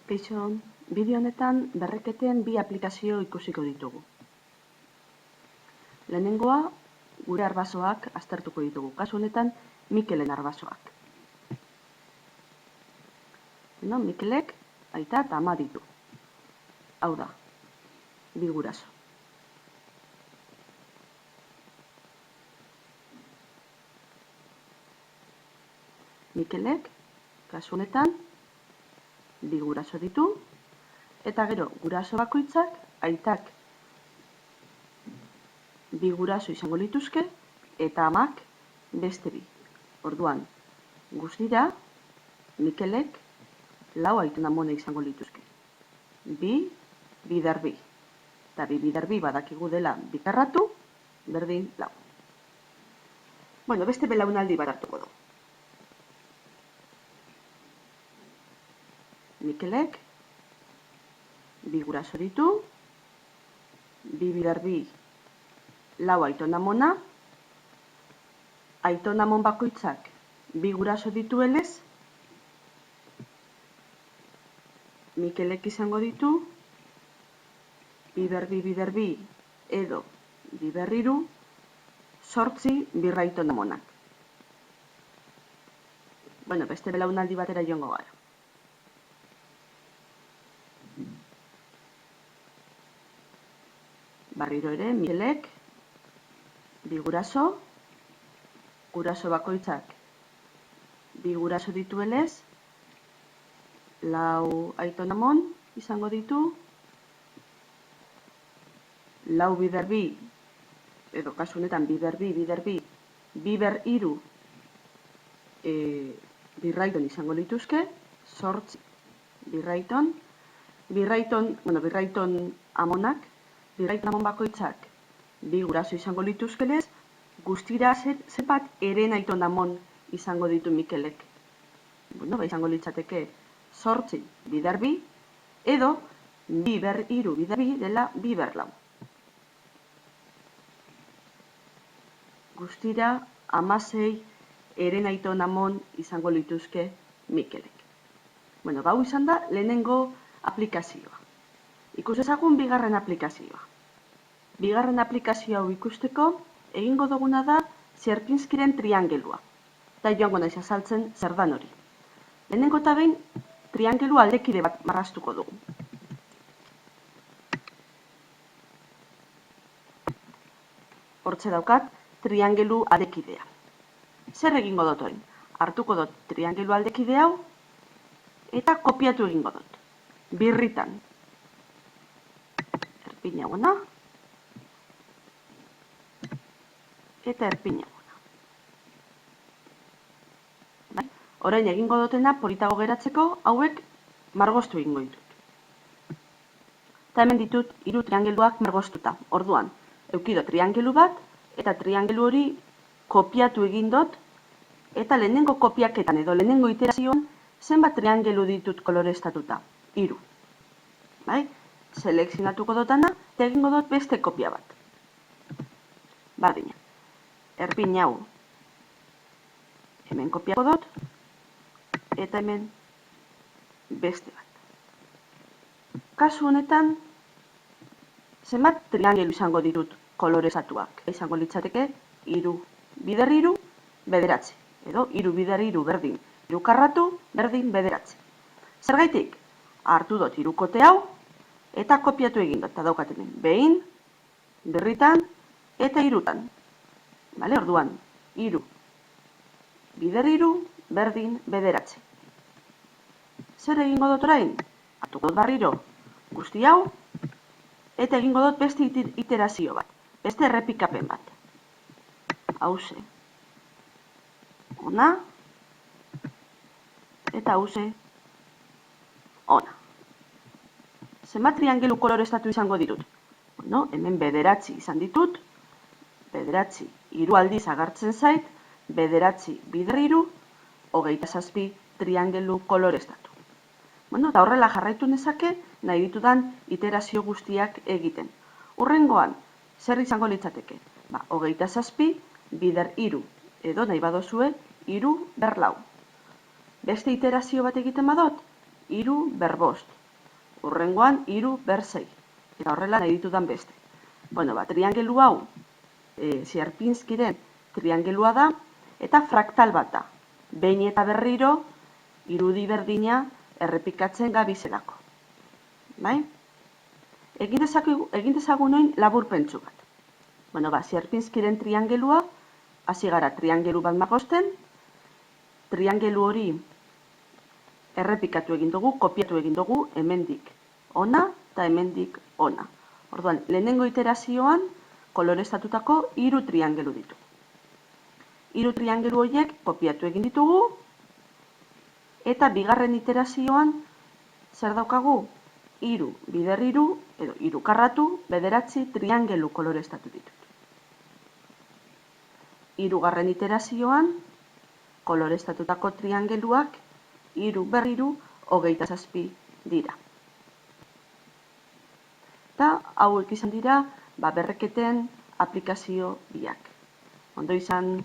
Kaixo, bideo honetan berreketen bi aplikazio ikusiko ditugu. Lehenengoa, gure arbasoak aztertuko ditugu. Kasu honetan, Mikelen arbasoak. Mikelek aita eta ama ditu. Hau da, bi guraso. Mikelek, kasu honetan, bi guraso ditu, eta gero guraso bakoitzak aitak bi guraso izango lituzke eta amak beste bi. Orduan, guztira Mikelek 4 aitona-amona izango lituzke. Bi bider bi. Eta bi bider bi badakigu dela bikarratu, berdin 4. Bueno, beste belaunaldi bat hartuko du. Mikelek bi guraso ditu, bi bider bi 4 aitona-amona, aitona-amon bakoitzak bi guraso dituelez, Mikelek izango ditu bider bi edo bider 3 8 birraitona-amonak. Bueno, beste belaunaldi batera joango gara. Barriro ere, Mikelek bi guraso bakoitzak bi guraso dituelez, 4 aitona-amon izango ditu, 4 bider bi, edo kasu honetan bider bi, bider 3 birraiton izango lituzke, 8 birraiton, birraiton-amonak, birraiton-amon bakoitzak bi guraso izango lituzkelez, guztira zenbat eren aitona-amon izango ditu Mikelek. Bueno, izango litzateke 8 bider bi, edo bider 3 bider bi dela bider 4. Guztira 16 eren aitona-amon izango lituzke Mikelek. Bueno, hau izan da lehenengo aplikazioa. Ikus ezagun bigarren aplikazioa. Bigarren aplikazio hau ikusteko, egingo duguna da Sierpinskiren triangelua. Eta joango naiz azaltzen zer dan hori. Lehenengo eta behin, triangelu aldekide bat marraztuko dugu. Hortxe daukat, triangelu aldekidea. Zer egingo dut hori? Hartuko dut triangelu aldekide hau, eta kopiatu egingo dut. Birritan. Erpin hauena. Eta erpin hauena. Orain egingo dutena politago geratzeko hauek margostu egingo ditut. Eta hemen ditut 3 triangeluak margostuta. Orduan, eukido triangelu bat, eta triangelu hori kopiatu egin dut, eta lehenengo kopiaketan edo lehenengo iterazioan zenbat triangelu ditut koloreztatuta? 3. Bai? Selekzionatuko dutana, eta egingo dut beste kopia bat. Bardina. Erpin hau. Hemen kopiako dut, eta hemen beste bat. Kasu honetan, zenbat triangelu izango ditut kolorezatuak? Izango litzateke 3 bider 3 9. Edo 3 bider 3 berdin 3 karratu berdin 9. Zergaitik? Hartu dut 3 kote hau, eta kopiatu egin dut. Eta daukat hemen, behin, birritan, eta 3tan. Bale, orduan, 3 bider 3 berdin 9. Zer egingo dut orain? Hartuko dut barriro guzti hau, eta egingo dut beste iterazio bat, beste errepikapen bat. Hauze. Ona. Eta hauze. Ona. Zenbat triangelu koloreztatu izango ditut? Bueno, hemen 9 izan ditut, 9 3 aldiz agertzen zait, 9 bider 3, 27 triangelu koloreztatu. Bueno, eta horrela jarraitu nezake, nahi ditudan iterazio guztiak egiten. Hurrengoan, zer izango litzateke? 27 bider 3, edo nahi badozue, 3 ber 4. Beste iterazio bat egiten badot, 3/5. Hurrengoan 3/6. Eta horrela nahi ditudan beste. Triangelu hau Sierpinskiren triangelua da eta fraktal bat da. Behin eta berriro irudi berdina errepikatzen gabizelako. Bai? Egin dezagun orain laburpentsu bat. Sierpinskiren triangelua, hasi gara triangelu bat magozten, triangelu hori errepikatu egin dugu, kopiatu egin dugu, hemendik ona eta hemendik ona. Orduan, lehenengo iterazioan koloreztatutako 3 triangelu ditu. 3 triangelu horiek kopiatu egin ditugu, eta bigarren iterazioan zer daukagu? 3 bider 3 edo 3 karratu 9 triangelu koloreztatu ditut. 3. iterazioan koloreztatutako triangeluak 3/3 27 dira. Eta hauek izan dira berreketen aplikazio biak. Ondo izan.